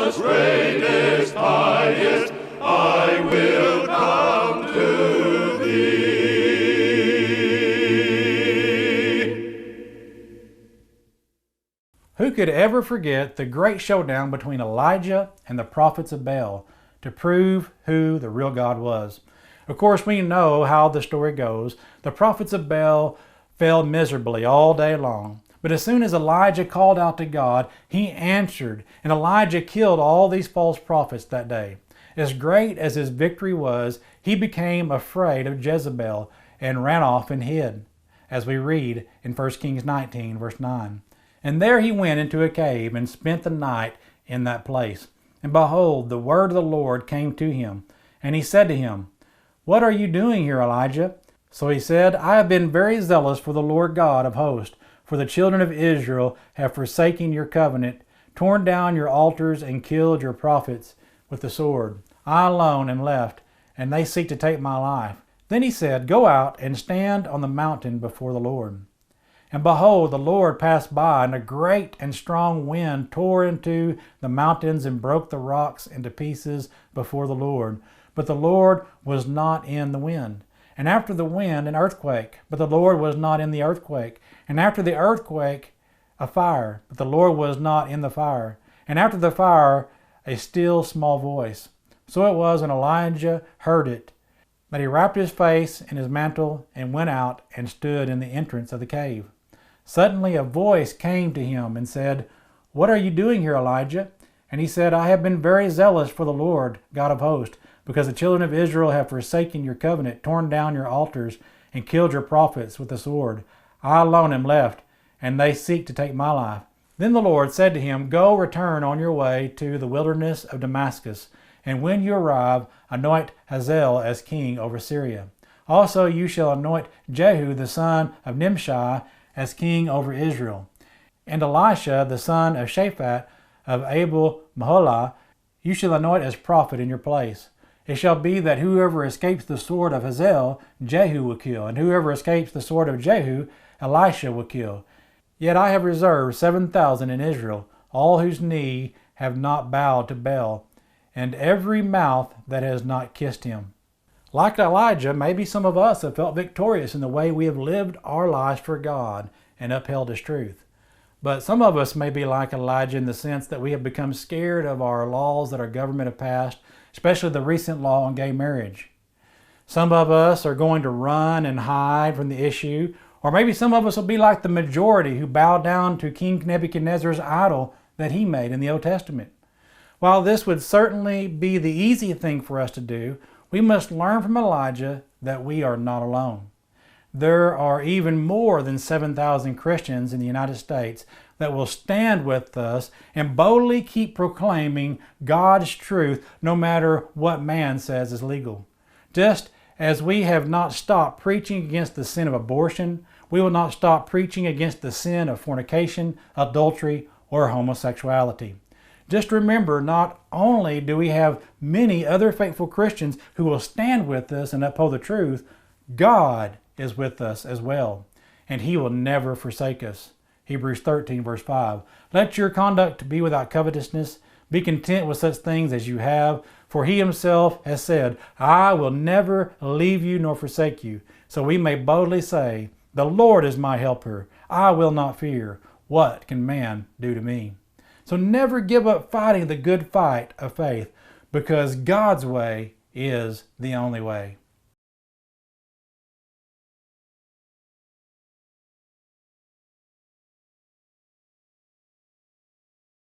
lowest, greatest, highest, I will come to thee. Who could ever forget the great showdown between Elijah and the prophets of Baal to prove who the real God was? Of course, we know how the story goes. The prophets of Baal fell miserably all day long. But as soon as Elijah called out to God, he answered, and Elijah killed all these false prophets that day. As great as his victory was, he became afraid of Jezebel and ran off and hid, as we read in 1 Kings 19, verse 9. And there he went into a cave and spent the night in that place. And behold, the word of the Lord came to him, and he said to him, "What are you doing here, Elijah?" So he said, "I have been very zealous for the Lord God of hosts, for the children of Israel have forsaken your covenant, torn down your altars, and killed your prophets with the sword. I alone am left, and they seek to take my life." Then he said, "Go out and stand on the mountain before the Lord." And behold, the Lord passed by, and a great and strong wind tore into the mountains and broke the rocks into pieces before the Lord. But the Lord was not in the wind. And after the wind, an earthquake, but the Lord was not in the earthquake. And after the earthquake, a fire, but the Lord was not in the fire. And after the fire, a still small voice. So it was when Elijah heard it, that he wrapped his face in his mantle and went out and stood in the entrance of the cave. Suddenly a voice came to him and said, "What are you doing here, Elijah?" And he said, "I have been very zealous for the Lord God of hosts, because the children of Israel have forsaken your covenant, torn down your altars, and killed your prophets with the sword. I alone am left, and they seek to take my life." Then the Lord said to him, "Go, return on your way to the wilderness of Damascus, and when you arrive, anoint Hazael as king over Syria. Also you shall anoint Jehu the son of Nimshi as king over Israel. And Elisha the son of Shaphat of Abel Meholah you shall anoint as prophet in your place. It shall be that whoever escapes the sword of Hazael, Jehu will kill, and whoever escapes the sword of Jehu, Elisha will kill. Yet I have reserved 7,000 in Israel, all whose knee have not bowed to Baal, and every mouth that has not kissed him." Like Elijah, maybe some of us have felt victorious in the way we have lived our lives for God and upheld His truth. But some of us may be like Elijah in the sense that we have become scared of our laws that our government have passed, especially the recent law on gay marriage. Some of us are going to run and hide from the issue, or maybe some of us will be like the majority who bowed down to King Nebuchadnezzar's idol that he made in the Old Testament. While this would certainly be the easy thing for us to do, we must learn from Elijah that we are not alone. There are even more than 7,000 Christians in the United States that will stand with us and boldly keep proclaiming God's truth no matter what man says is legal. Just as we have not stopped preaching against the sin of abortion, we will not stop preaching against the sin of fornication, adultery, or homosexuality. Just remember, not only do we have many other faithful Christians who will stand with us and uphold the truth, God is with us as well, and He will never forsake us. Hebrews 13, verse 5. "Let your conduct be without covetousness. Be content with such things as you have, for He Himself has said, I will never leave you nor forsake you. So we may boldly say, the Lord is my helper. I will not fear. What can man do to me?" So never give up fighting the good fight of faith, because God's way is the only way.